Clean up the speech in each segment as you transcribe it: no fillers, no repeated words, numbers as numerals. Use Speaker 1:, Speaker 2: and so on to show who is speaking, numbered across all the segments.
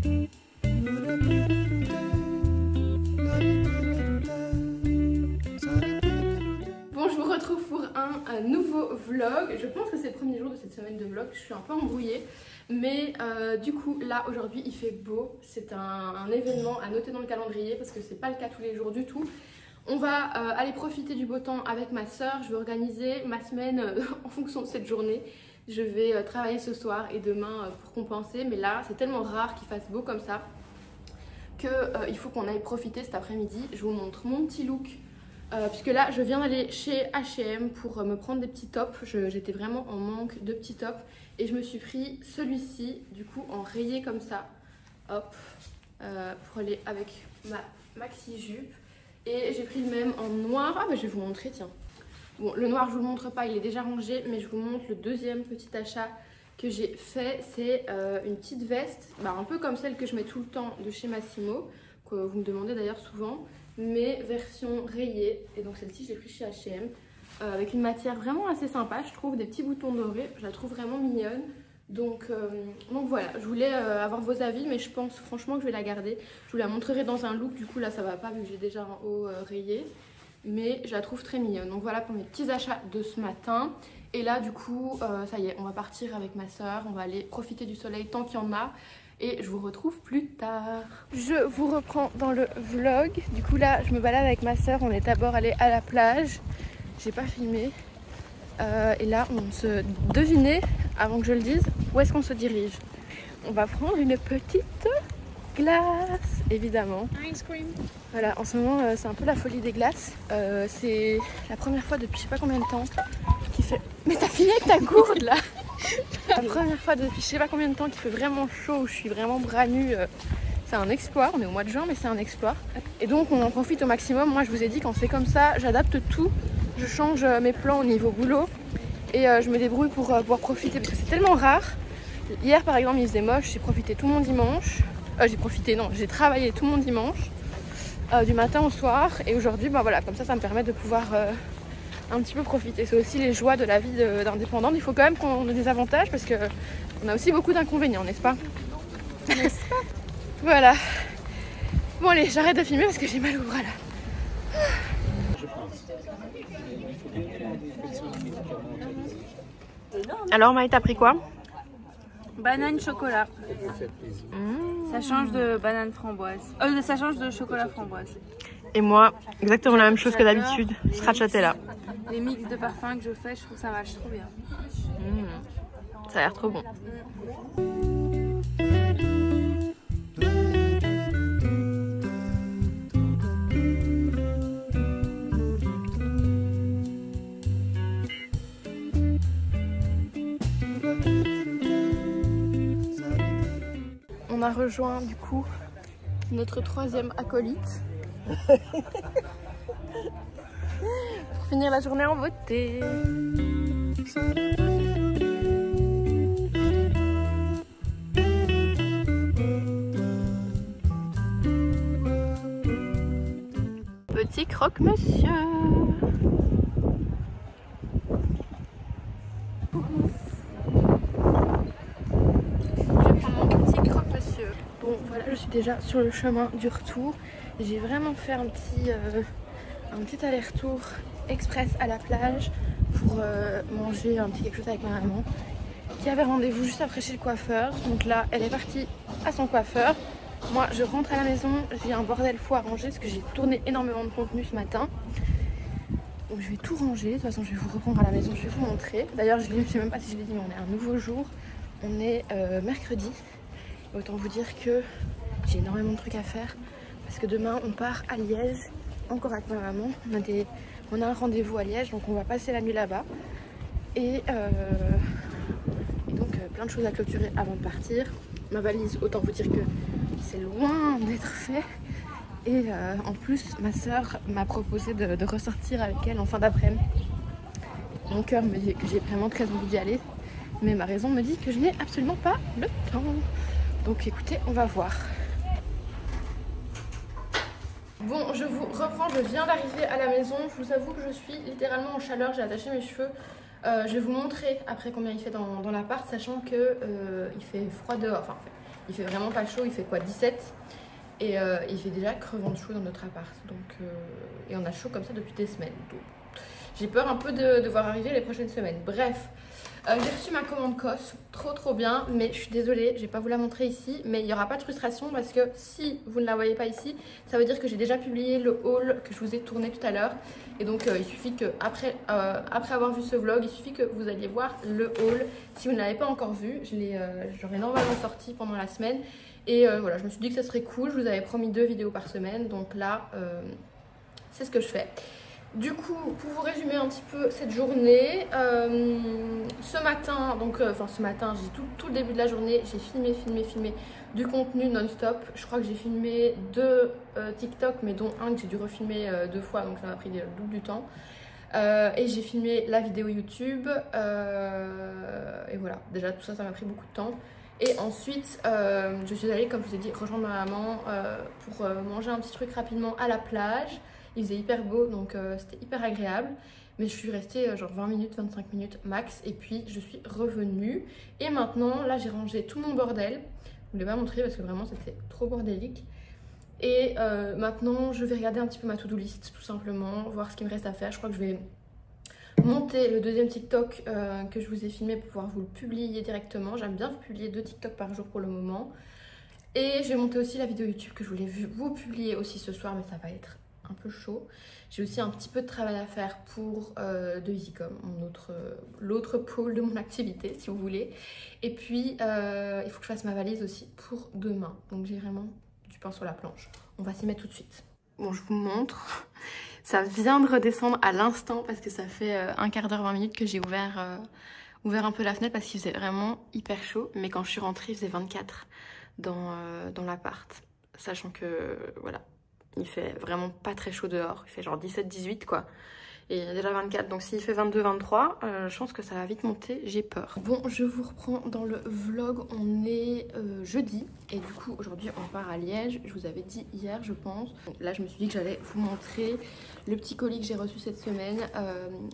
Speaker 1: Bon, je vous retrouve pour un nouveau vlog. Je pense que c'est le premier jour de cette semaine de vlog. Je suis un peu embrouillée. Mais du coup, là, aujourd'hui, il fait beau. C'est un événement à noter dans le calendrier parce que c'est pas le cas tous les jours du tout. On va aller profiter du beau temps avec ma soeur. Je vais organiser ma semaine en fonction de cette journée. Je vais travailler ce soir et demain pour compenser. Mais là, c'est tellement rare qu'il fasse beau comme ça qu'il faut qu'on aille profiter cet après-midi. Je vous montre mon petit look. Puisque là, je viens d'aller chez H&M pour me prendre des petits tops. J'étais vraiment en manque de petits tops. Et je me suis pris celui-ci, du coup, en rayé comme ça. Hop. Pour aller avec ma maxi jupe. Et j'ai pris le même en noir. Ah bah je vais vous montrer, tiens. Bon, le noir je vous le montre pas, il est déjà rangé. Mais je vous montre le deuxième petit achat que j'ai fait. C'est une petite veste, un peu comme celle que je mets tout le temps de chez Massimo, que vous me demandez d'ailleurs souvent, mais version rayée. Et donc celle-ci je l'ai pris chez H&M avec une matière vraiment assez sympa, je trouve, des petits boutons dorés. Je la trouve vraiment mignonne. Donc voilà, je voulais avoir vos avis, mais je pense franchement que je vais la garder. Je vous la montrerai dans un look, du coup là ça va pas vu que j'ai déjà un haut rayé. Mais je la trouve très mignonne. Donc voilà pour mes petits achats de ce matin. Et là du coup, ça y est, on va partir avec ma soeur. On va aller profiter du soleil tant qu'il y en a. Et je vous retrouve plus tard. Je vous reprends dans le vlog. Du coup là, je me balade avec ma soeur. On est d'abord allé à la plage. J'ai pas filmé. Et là, on se devinait, avant que je le dise, où est-ce qu'on se dirige. On va prendre une petite glace, évidemment.
Speaker 2: Ice cream.
Speaker 1: Voilà, en ce moment, c'est un peu la folie des glaces. C'est la première fois depuis je sais pas combien de temps qu'il fait... Mais t'as fini avec ta gourde, là. La première fois depuis je sais pas combien de temps qu'il fait vraiment chaud, où je suis vraiment bras nus. C'est un exploit. On est au mois de juin, mais c'est un exploit. Et donc, on en profite au maximum. Moi, je vous ai dit, quand c'est comme ça, j'adapte tout. Je change mes plans au niveau boulot et je me débrouille pour pouvoir profiter parce que c'est tellement rare. Hier par exemple il faisait moche, j'ai profité tout mon dimanche. J'ai travaillé tout mon dimanche du matin au soir et aujourd'hui voilà, comme ça me permet de pouvoir un petit peu profiter. C'est aussi les joies de la vie d'indépendante. Il faut quand même qu'on ait des avantages parce qu'on a aussi beaucoup d'inconvénients, n'est-ce pas? N'est-ce pas? Voilà. Bon allez, j'arrête de filmer parce que j'ai mal au bras là. Alors Maë, t'as pris quoi?
Speaker 2: Banane chocolat. Ça change de banane framboise. Ça change de chocolat framboise.
Speaker 1: Et moi, exactement la même chose que d'habitude. Stracciatella.
Speaker 2: Les mix de parfums que je fais, je trouve que ça marche trop bien.
Speaker 1: Ça a l'air trop bon. On a rejoint du coup notre troisième acolyte pour finir la journée en beauté. Petit croque-monsieur. Bon voilà, je suis déjà sur le chemin du retour. J'ai vraiment fait un petit aller-retour express à la plage pour manger un petit quelque chose avec ma maman qui avait rendez-vous juste après chez le coiffeur. Donc là, elle est partie à son coiffeur. Moi, je rentre à la maison. J'ai un bordel fou à ranger parce que j'ai tourné énormément de contenu ce matin. Donc je vais tout ranger. De toute façon, je vais vous reprendre à la maison, je vais vous montrer. D'ailleurs, je ne sais même pas si je l'ai dit, mais on est un nouveau jour. On est mercredi. Autant vous dire que j'ai énormément de trucs à faire parce que demain on part à Liège, encore avec ma maman. On a un rendez-vous à Liège, donc on va passer la nuit là-bas. Et donc plein de choses à clôturer avant de partir. Ma valise, autant vous dire que c'est loin d'être fait. Et en plus, ma soeur m'a proposé de ressortir avec elle en fin d'après-midi. Mon cœur me dit que j'ai vraiment très envie d'y aller, mais ma raison me dit que je n'ai absolument pas le temps. Donc écoutez, on va voir. Bon, je vous reprends, je viens d'arriver à la maison. Je vous avoue que je suis littéralement en chaleur, j'ai attaché mes cheveux. Je vais vous montrer après combien il fait dans l'appart, sachant que il fait froid dehors. Enfin, Il fait vraiment pas chaud, il fait quoi 17 et il fait déjà crevant de chaud dans notre appart. Donc, et on a chaud comme ça depuis des semaines. J'ai peur un peu de voir arriver les prochaines semaines. Bref, j'ai reçu ma commande COS, trop bien, mais je suis désolée, je vais pas vous la montrer ici, mais il n'y aura pas de frustration parce que si vous ne la voyez pas ici, ça veut dire que j'ai déjà publié le haul que je vous ai tourné tout à l'heure. Et donc il suffit que après avoir vu ce vlog, il suffit que vous alliez voir le haul. Si vous ne l'avez pas encore vu, j'aurai normalement sorti pendant la semaine. Et voilà, je me suis dit que ça serait cool, je vous avais promis 2 vidéos par semaine, donc là, c'est ce que je fais. Du coup, pour vous résumer un petit peu cette journée, ce matin, ce matin, j'ai tout le début de la journée, j'ai filmé du contenu non-stop. Je crois que j'ai filmé 2 TikTok, mais dont un que j'ai dû refilmer 2 fois, donc ça m'a pris le double du temps. Et j'ai filmé la vidéo YouTube, et voilà, déjà tout ça, ça m'a pris beaucoup de temps. Et ensuite, je suis allée, comme je vous ai dit, rejoindre ma maman pour manger un petit truc rapidement à la plage. Il faisait hyper beau, donc c'était hyper agréable. Mais je suis restée genre 20 minutes, 25 minutes max. Et puis je suis revenue. Et maintenant, là j'ai rangé tout mon bordel. Je ne vous l'ai pas montré parce que vraiment c'était trop bordélique. Et maintenant, je vais regarder un petit peu ma to-do list, tout simplement. Voir ce qu'il me reste à faire. Je crois que je vais monter le 2e TikTok que je vous ai filmé pour pouvoir vous le publier directement. J'aime bien vous publier 2 TikTok par jour pour le moment. Et je vais monter aussi la vidéo YouTube que je voulais vous publier aussi ce soir, mais ça va être un peu chaud. J'ai aussi un petit peu de travail à faire pour de EasyCom, l'autre pôle de mon activité si vous voulez. Et puis il faut que je fasse ma valise aussi pour demain. Donc j'ai vraiment du pain sur la planche. On va s'y mettre tout de suite. Bon, je vous montre. Ça vient de redescendre à l'instant parce que ça fait un quart d'heure, 20 minutes que j'ai ouvert un peu la fenêtre parce qu'il faisait vraiment hyper chaud. Mais quand je suis rentrée, il faisait 24 dans l'appart. Sachant que voilà, il fait vraiment pas très chaud dehors. Il fait genre 17-18 quoi. Et il y a déjà 24, donc s'il fait 22-23, je pense que ça va vite monter, j'ai peur. Bon, je vous reprends dans le vlog, on est jeudi. Et du coup, aujourd'hui, on part à Liège. Je vous avais dit hier, je pense. Donc là, je me suis dit que j'allais vous montrer le petit colis que j'ai reçu cette semaine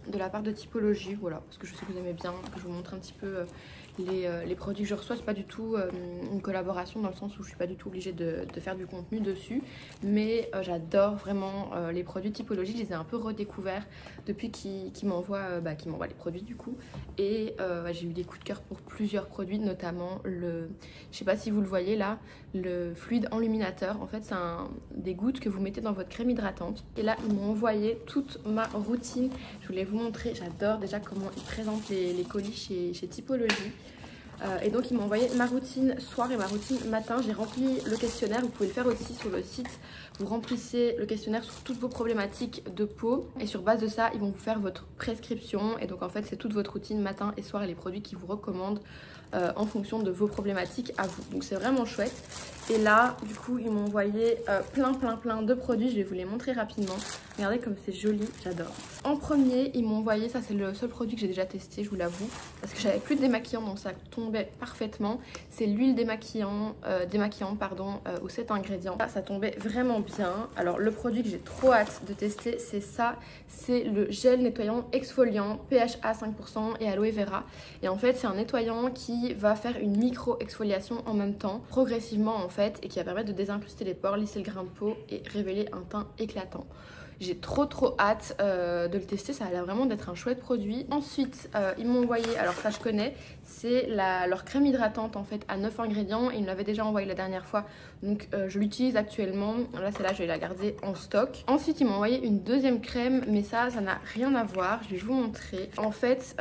Speaker 1: de la part de Typologie. Voilà, parce que je sais que vous aimez bien que je vous montre un petit peu les produits que je reçois. C'est pas du tout une collaboration dans le sens où je suis pas du tout obligée de faire du contenu dessus. Mais j'adore vraiment les produits Typologie. Je les ai un peu redécouverts depuis qu'ils m'envoient les produits du coup. Et j'ai eu des coups de cœur pour plusieurs produits, notamment je sais pas si vous le voyez là, le fluide enluminateur. En fait c'est des gouttes que vous mettez dans votre crème hydratante. Et là ils m'ont envoyé toute ma routine. Je voulais vous montrer, j'adore déjà comment ils présentent les colis chez Typologie. Et donc ils m'ont envoyé ma routine soir et ma routine matin. J'ai rempli le questionnaire, vous pouvez le faire aussi sur le site. Vous remplissez le questionnaire sur toutes vos problématiques de peau et sur base de ça ils vont vous faire votre prescription. Et donc en fait c'est toute votre routine matin et soir et les produits qu'ils vous recommandent en fonction de vos problématiques à vous. Donc c'est vraiment chouette. Et là du coup ils m'ont envoyé plein de produits. Je vais vous les montrer rapidement. Regardez comme c'est joli, j'adore. En premier ils m'ont envoyé, ça c'est le seul produit que j'ai déjà testé, je vous l'avoue, parce que j'avais plus de démaquillant donc ça tombait parfaitement. C'est l'huile démaquillante aux 7 ingrédients. Ça tombait vraiment bien. Alors le produit que j'ai trop hâte de tester c'est ça, c'est le gel nettoyant exfoliant PHA 5% et aloe vera. Et en fait c'est un nettoyant qui va faire une micro exfoliation en même temps, progressivement en fait, et qui va permettre de désincruster les pores, lisser le grain de peau et révéler un teint éclatant. J'ai trop hâte de le tester, ça a l'air vraiment d'être un chouette produit. Ensuite, ils m'ont envoyé, alors ça je connais, c'est leur crème hydratante en fait à 9 ingrédients. Et ils me l'avaient déjà envoyé la dernière fois, donc je l'utilise actuellement. Là celle-là je vais la garder en stock. Ensuite ils m'ont envoyé une deuxième crème, mais ça n'a rien à voir, je vais vous montrer. En fait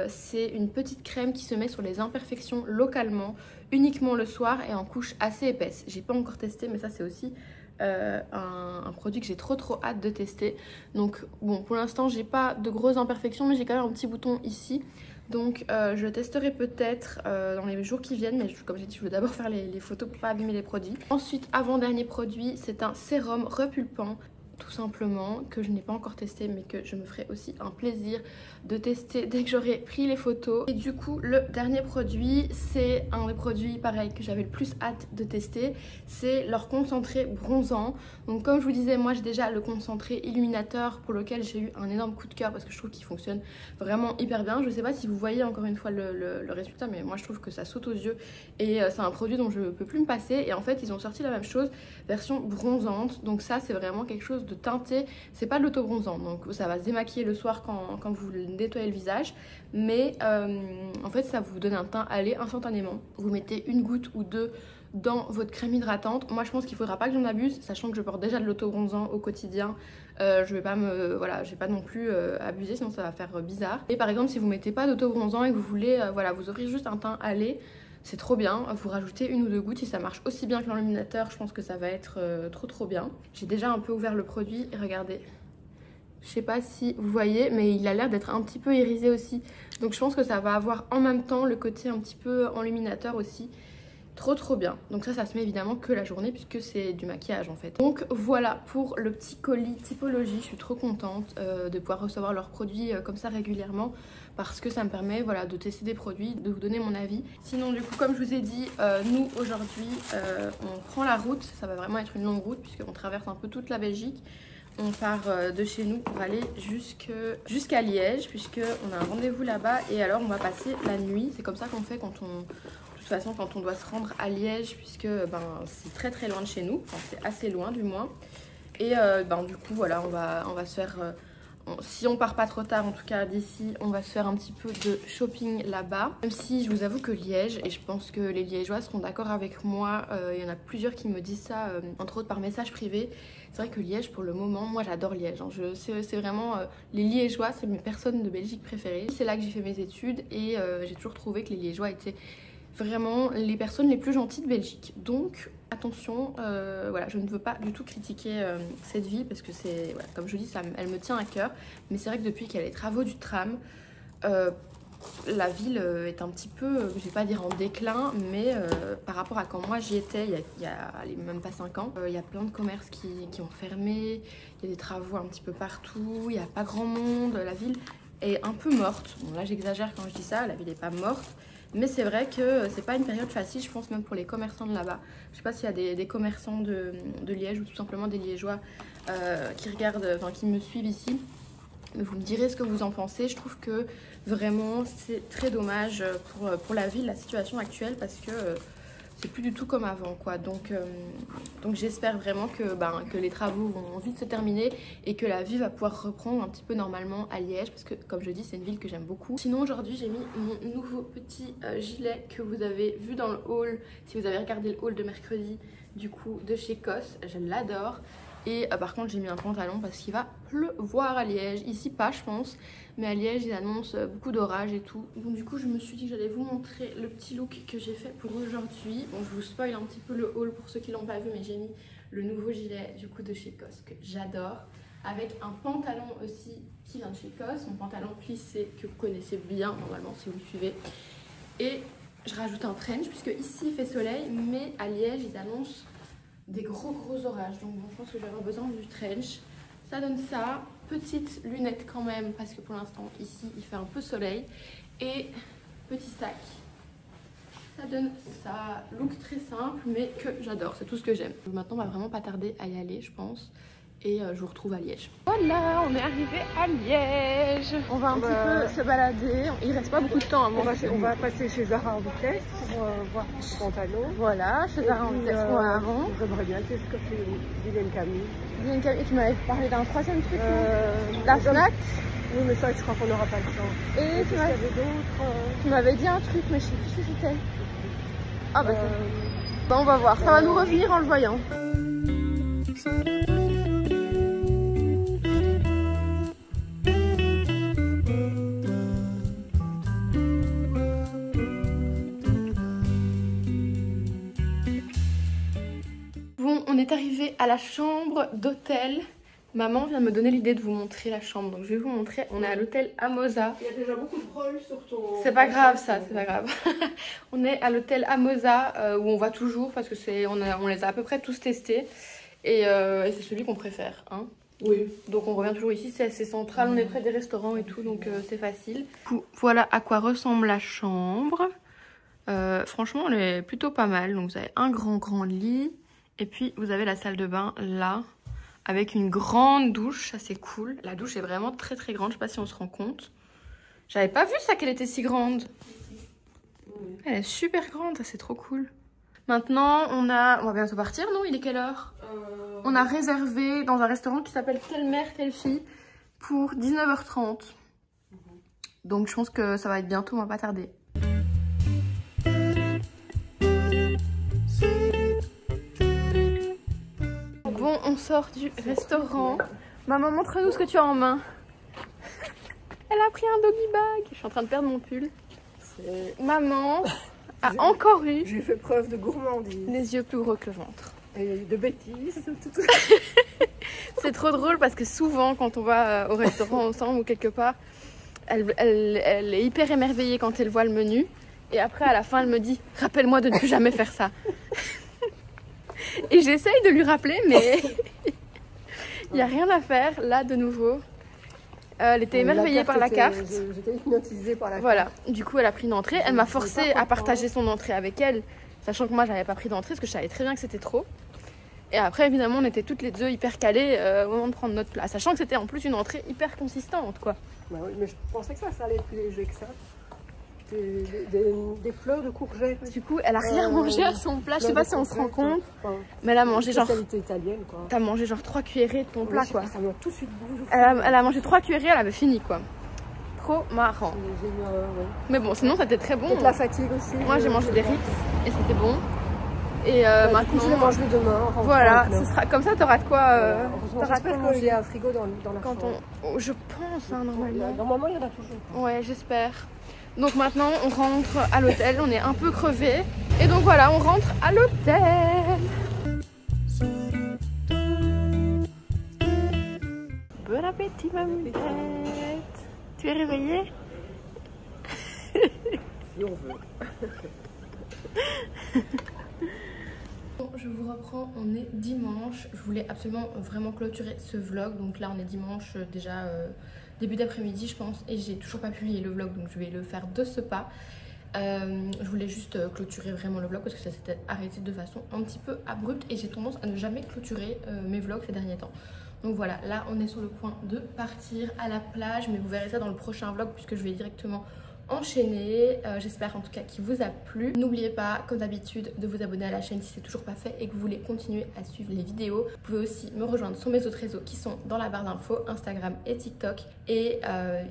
Speaker 1: c'est une petite crème qui se met sur les imperfections localement, uniquement le soir et en couche assez épaisse. J'ai pas encore testé mais ça c'est aussi un produit que j'ai trop hâte de tester. Donc bon, pour l'instant j'ai pas de grosses imperfections, mais j'ai quand même un petit bouton ici. Donc je testerai peut-être dans les jours qui viennent, mais comme j'ai dit je veux d'abord faire les photos pour pas abîmer les produits. Ensuite, avant-dernier produit, c'est un sérum repulpant tout simplement, que je n'ai pas encore testé mais que je me ferai aussi un plaisir de tester dès que j'aurai pris les photos. Et du coup le dernier produit, c'est un des produits pareil que j'avais le plus hâte de tester, c'est leur concentré bronzant. Donc comme je vous disais, moi j'ai déjà le concentré illuminateur pour lequel j'ai eu un énorme coup de cœur parce que je trouve qu'il fonctionne vraiment hyper bien. Je sais pas si vous voyez encore une fois le résultat, mais moi je trouve que ça saute aux yeux et c'est un produit dont je ne peux plus me passer. Et en fait ils ont sorti la même chose version bronzante, donc ça c'est vraiment quelque chose de teinté, c'est pas de l'auto-bronzant, donc ça va se démaquiller le soir quand vous nettoyez le visage, mais en fait ça vous donne un teint allé instantanément. Vous mettez une goutte ou deux dans votre crème hydratante. Moi je pense qu'il faudra pas que j'en abuse, sachant que je porte déjà de l'auto-bronzant au quotidien. Je vais pas non plus abuser, sinon ça va faire bizarre. Et par exemple si vous mettez pas d'auto-bronzant et que vous voulez vous offrir juste un teint allé, c'est trop bien, vous rajoutez une ou deux gouttes. Si ça marche aussi bien que l'enluminateur, je pense que ça va être trop bien. J'ai déjà un peu ouvert le produit et regardez, je sais pas si vous voyez, mais il a l'air d'être un petit peu irisé aussi, donc je pense que ça va avoir en même temps le côté un petit peu enluminateur aussi. Trop bien. Donc ça se met évidemment que la journée puisque c'est du maquillage en fait. Donc voilà pour le petit colis typologie. Je suis trop contente de pouvoir recevoir leurs produits comme ça régulièrement parce que ça me permet de tester des produits, de vous donner mon avis. Sinon du coup comme je vous ai dit, nous aujourd'hui on prend la route. Ça va vraiment être une longue route puisqu'on traverse un peu toute la Belgique. On part de chez nous pour aller jusqu'à Liège puisqu'on a un rendez-vous là-bas et alors on va passer la nuit. C'est comme ça qu'on fait quand on... De toute façon quand on doit se rendre à Liège puisque c'est très loin de chez nous, enfin c'est assez loin du moins. Et du coup voilà, on va se faire, si on part pas trop tard en tout cas d'ici, on va se faire un petit peu de shopping là-bas. Même si je vous avoue que Liège, et je pense que les Liégeois seront d'accord avec moi, il y en a plusieurs qui me disent ça, entre autres par message privé. C'est vrai que Liège pour le moment, moi j'adore Liège, hein. C'est vraiment, les Liégeois c'est mes personnes de Belgique préférées. C'est là que j'ai fait mes études et j'ai toujours trouvé que les Liégeois étaient vraiment les personnes les plus gentilles de Belgique. Donc attention, je ne veux pas du tout critiquer cette ville parce que c'est, comme je vous dis, elle me tient à cœur. Mais c'est vrai que depuis qu'il y a les travaux du tram, la ville est un petit peu, je vais pas dire en déclin, mais par rapport à quand moi j'y étais, il y a même pas 5 ans, il y a plein de commerces qui ont fermé, il y a des travaux un petit peu partout, il n'y a pas grand monde, la ville est un peu morte. Bon là j'exagère quand je dis ça, la ville n'est pas morte. Mais c'est vrai que c'est pas une période facile, je pense même pour les commerçants de là-bas. Je sais pas s'il y a des commerçants de Liège ou tout simplement des Liégeois qui regardent, qui me suivent ici. Mais vous me direz ce que vous en pensez. Je trouve que vraiment c'est très dommage pour la ville, la situation actuelle, parce que c'est plus du tout comme avant quoi. Donc j'espère vraiment que les travaux vont vite se terminer et que la vie va pouvoir reprendre un petit peu normalement à Liège parce que comme je dis c'est une ville que j'aime beaucoup. Sinon aujourd'hui j'ai mis mon nouveau petit gilet que vous avez vu dans le haul, si vous avez regardé le haul de mercredi du coup de chez COS, je l'adore. Et par contre j'ai mis un pantalon parce qu'il va pleuvoir à Liège, ici pas je pense, mais à Liège ils annoncent beaucoup d'orage et tout. Donc du coup je me suis dit que j'allais vous montrer le petit look que j'ai fait pour aujourd'hui. Bon je vous spoil un petit peu le haul pour ceux qui l'ont pas vu, mais j'ai mis le nouveau gilet du coup de chez COS que j'adore, avec un pantalon aussi qui vient de chez COS, mon pantalon plissé que vous connaissez bien normalement si vous le suivez. Et je rajoute un trench puisque ici il fait soleil, mais à Liège ils annoncent des gros orages, donc bon, je pense que je vais avoir besoin du trench. Ça donne ça, petites lunettes quand même parce que pour l'instant ici il fait un peu soleil, et petit sac, ça donne ça. Look très simple mais que j'adore, c'est tout ce que j'aime. Maintenant on va vraiment pas tarder à y aller je pense, et je vous retrouve à Liège. Voilà, on est arrivé à Liège. On va un petit peu se balader, il reste pas beaucoup de temps avant.
Speaker 3: On va passer chez Zara en vitesse pour voir ce pantalon.
Speaker 1: Voilà, chez Zara en vitesse pour avant.
Speaker 3: J'aimerais bien tester ce que fait Dylan Camille.
Speaker 1: Dylan Camille, tu m'avais parlé d'un troisième truc, la Fnac.
Speaker 3: Oui mais ça je crois qu'on n'aura pas le temps.
Speaker 1: Et tu m'avais dit un truc mais je sais plus ce que c'était. Ah bah on va voir, ça va nous revenir en le voyant. On est arrivé à la chambre d'hôtel. Maman vient de me donner l'idée de vous montrer la chambre, donc je vais vous montrer. On est à l'hôtel Amosa.
Speaker 3: Il y a déjà beaucoup de rôles sur ton...
Speaker 1: C'est pas grave ça, c'est pas grave. On est à l'hôtel Amosa où on va toujours parce que on les a à peu près tous testés et c'est celui qu'on préfère, hein. Oui. Donc on revient toujours ici, c'est assez central, on est près des restaurants et tout, donc c'est facile. Voilà à quoi ressemble la chambre. Franchement, elle est plutôt pas mal. Donc vous avez un grand lit. Et puis vous avez la salle de bain là. Avec une grande douche, ça c'est cool. La douche est vraiment très grande, je sais pas si on se rend compte. J'avais pas vu ça qu'elle était si grande. Elle est super grande, ça c'est trop cool. Maintenant, on va bientôt partir, non? Il est quelle heure? On a réservé dans un restaurant qui s'appelle Telle mère, telle fille pour 19h30. Donc je pense que ça va être bientôt, on va pas tarder. Bon, on sort du restaurant. Maman, montre-nous ce que tu as en main. Elle a pris un doggy bag. Je suis en train de perdre mon pull. Maman a encore eu...
Speaker 3: J'ai fait preuve de gourmandise.
Speaker 1: Les yeux plus gros que le ventre.
Speaker 3: Et de bêtises.
Speaker 1: C'est trop drôle parce que souvent quand on va au restaurant ensemble ou quelque part, elle est hyper émerveillée quand elle voit le menu. Et après à la fin elle me dit « Rappelle-moi de ne plus jamais faire ça ». Et j'essaye de lui rappeler mais il n'y a rien à faire. Là de nouveau, elle était émerveillée par la carte.
Speaker 3: J'étais hypnotisée par la carte.
Speaker 1: Voilà, du coup elle a pris une entrée. Elle m'a forcée à partager son entrée avec elle, sachant que moi j'avais pas pris d'entrée parce que je savais très bien que c'était trop. Et après évidemment on était toutes les deux hyper calées au moment de prendre notre place, sachant que c'était en plus une entrée hyper consistante quoi.
Speaker 3: Bah oui, mais je pensais que ça allait être plus léger que ça. Des fleurs de courgettes.
Speaker 1: Du coup elle a rien mangé à son plat, je sais pas si on se rend compte, mais elle a mangé genre...
Speaker 3: Spécialité italienne quoi.
Speaker 1: T'as mangé genre 3 cuillerées de ton plat quoi.
Speaker 3: Ça m'a tout de suite bouffé.
Speaker 1: Elle a mangé 3 cuillerées, elle avait fini quoi. Trop marrant.
Speaker 3: Ouais.
Speaker 1: Mais bon sinon c'était très bon.
Speaker 3: Peut-être la fatigue aussi.
Speaker 1: Moi j'ai mangé des rips et c'était bon. Et maintenant,
Speaker 3: je les mange demain.
Speaker 1: Voilà, ce sera comme ça, t'auras de quoi.
Speaker 3: J'espère qu'il y a un frigo dans la chambre.
Speaker 1: Je pense, hein, normalement.
Speaker 3: Normalement, il y en a toujours.
Speaker 1: Ouais, j'espère. Donc maintenant, on rentre à l'hôtel. On est un peu crevés. Et donc voilà, on rentre à l'hôtel. Bon appétit, ma moulette. Tu es réveillée?
Speaker 3: Si on veut.
Speaker 1: Bon, je vous reprends, on est dimanche. Je voulais absolument vraiment clôturer ce vlog. Donc là on est dimanche déjà début d'après-midi je pense. Et j'ai toujours pas publié le vlog, donc je vais le faire de ce pas. Je voulais juste clôturer vraiment le vlog parce que ça s'était arrêté de façon un petit peu abrupte. Et j'ai tendance à ne jamais clôturer mes vlogs ces derniers temps. Donc voilà, là on est sur le point de partir à la plage. Mais vous verrez ça dans le prochain vlog puisque je vais directement enchaîner. J'espère en tout cas qu'il vous a plu. N'oubliez pas comme d'habitude de vous abonner à la chaîne si c'est toujours pas fait et que vous voulez continuer à suivre les vidéos. Vous pouvez aussi me rejoindre sur mes autres réseaux qui sont dans la barre d'infos, Instagram et TikTok. Et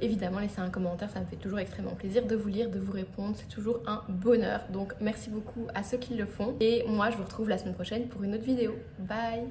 Speaker 1: évidemment laissez un commentaire, ça me fait toujours extrêmement plaisir de vous lire, de vous répondre, c'est toujours un bonheur. Donc merci beaucoup à ceux qui le font et moi je vous retrouve la semaine prochaine pour une autre vidéo. Bye.